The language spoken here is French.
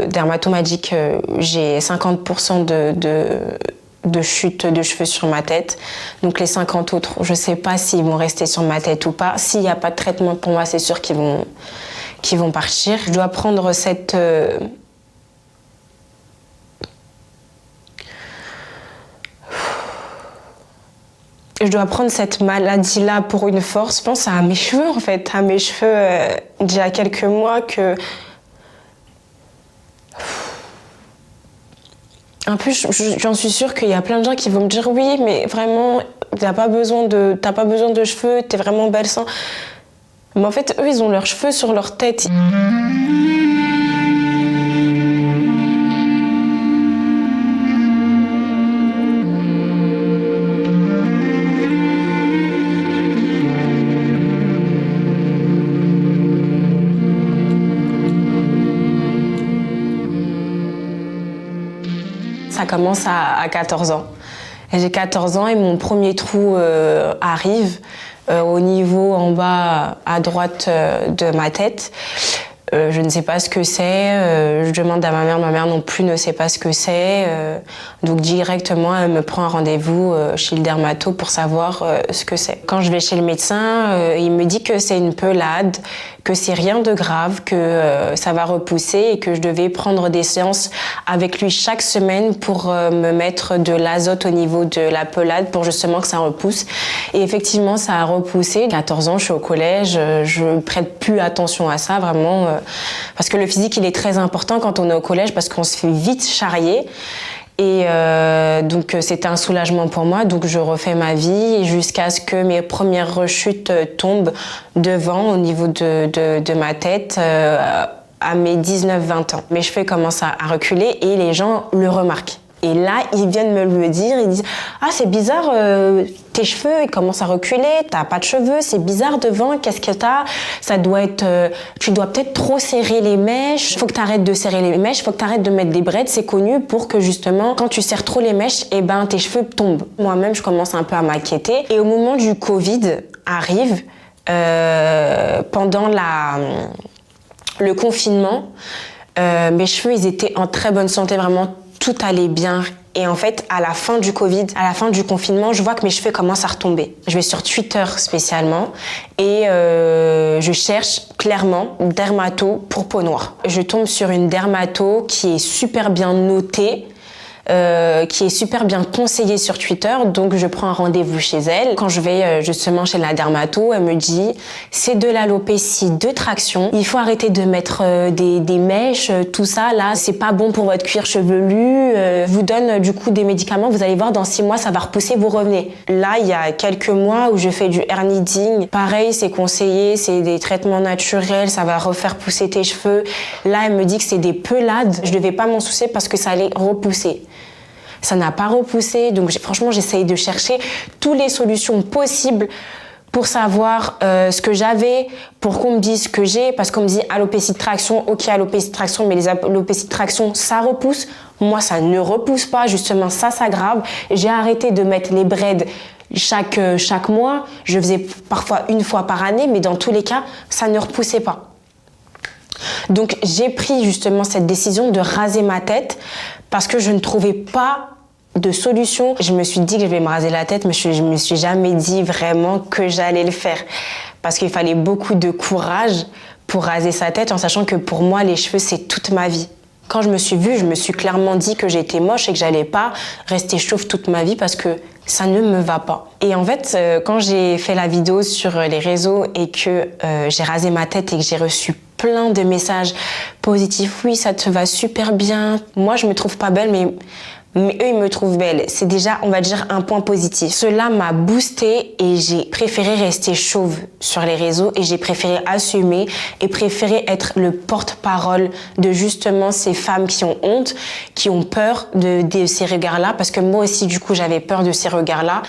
dermato m'a dit que j'ai 50% de chute de cheveux sur ma tête. Donc les 50 autres, je sais pas s'ils vont rester sur ma tête ou pas. S'il n'y a pas de traitement pour moi, c'est sûr qu'ils vont partir. Je dois prendre cette... Je dois prendre cette maladie-là pour une force. Je pense à mes cheveux, en fait. À mes cheveux, d'il y a quelques mois que... En plus, j'en suis sûre qu'il y a plein de gens qui vont me dire « Oui, mais vraiment, t'as pas besoin de cheveux, t'es vraiment belle sans... » Mais en fait, eux, ils ont leurs cheveux sur leur tête. Ça commence à 14 ans. J'ai 14 ans et mon premier trou arrive au niveau en bas à droite de ma tête. Je ne sais pas ce que c'est. Je demande à ma mère non plus ne sait pas ce que c'est. Donc directement, elle me prend un rendez-vous chez le dermato pour savoir ce que c'est. Quand je vais chez le médecin, il me dit que c'est une pelade, que c'est rien de grave, que ça va repousser et que je devais prendre des séances avec lui chaque semaine pour me mettre de l'azote au niveau de la pelade pour justement que ça repousse. Et effectivement, ça a repoussé. 14 ans, je suis au collège, je prête plus attention à ça vraiment parce que le physique, il est très important quand on est au collège parce qu'on se fait vite charrier. Et donc c'était un soulagement pour moi, donc je refais ma vie jusqu'à ce que mes premières rechutes tombent devant au niveau de ma tête à mes 19-20 ans. Mes cheveux commencent à reculer et les gens le remarquent. Et là, ils viennent me le dire, ils disent « Ah, c'est bizarre, tes cheveux, ils commencent à reculer, t'as pas de cheveux, c'est bizarre devant, qu'est-ce que t'as ? Ça doit être... tu dois peut-être trop serrer les mèches, faut que t'arrêtes de serrer les mèches, faut que t'arrêtes de mettre des braids, c'est connu pour que justement, quand tu serres trop les mèches, eh ben, tes cheveux tombent. » Moi-même, je commence un peu à m'inquiéter. Et au moment du Covid arrive, pendant le confinement, mes cheveux, ils étaient en très bonne santé, vraiment tout allait bien. Et en fait, à la fin du Covid, à la fin du confinement, je vois que mes cheveux commencent à retomber. Je vais sur Twitter spécialement et je cherche clairement dermato pour peau noire. Je tombe sur une dermato qui est super bien notée, qui est super bien conseillée sur Twitter, donc je prends un rendez-vous chez elle. Quand je vais justement chez la dermato, elle me dit c'est de l'alopécie de traction, il faut arrêter de mettre des mèches, tout ça là, c'est pas bon pour votre cuir chevelu, vous donne du coup des médicaments, vous allez voir dans 6 mois ça va repousser, vous revenez. Là il y a quelques mois où je fais du hair kneading, pareil c'est conseillé, c'est des traitements naturels, ça va refaire pousser tes cheveux. Là elle me dit que c'est des pelades, je devais pas m'en soucier parce que ça allait repousser. Ça n'a pas repoussé, donc franchement j'essaye de chercher toutes les solutions possibles pour savoir ce que j'avais, pour qu'on me dise ce que j'ai, parce qu'on me dit alopécie de traction, ok alopécie de traction, mais les alopécies de traction ça repousse, moi ça ne repousse pas, justement ça s'aggrave. J'ai arrêté de mettre les braids chaque mois, je faisais parfois une fois par année, mais dans tous les cas ça ne repoussait pas. Donc j'ai pris justement cette décision de raser ma tête parce que je ne trouvais pas de solution. Je me suis dit que je vais me raser la tête, mais je me suis jamais dit vraiment que j'allais le faire. Parce qu'il fallait beaucoup de courage pour raser sa tête, en sachant que pour moi, les cheveux, c'est toute ma vie. Quand je me suis vue, je me suis clairement dit que j'étais moche et que j'allais pas rester chauve toute ma vie parce que ça ne me va pas. Et en fait, quand j'ai fait la vidéo sur les réseaux et que j'ai rasé ma tête et que j'ai reçu plein de messages positifs, oui, ça te va super bien. Moi, je me trouve pas belle, mais eux, ils me trouvent belle. C'est déjà, on va dire, un point positif. Cela m'a boostée et j'ai préféré rester chauve sur les réseaux et j'ai préféré assumer et préféré être le porte-parole de justement ces femmes qui ont honte, qui ont peur de ces regards-là, parce que moi aussi, du coup, j'avais peur de ces regards-là.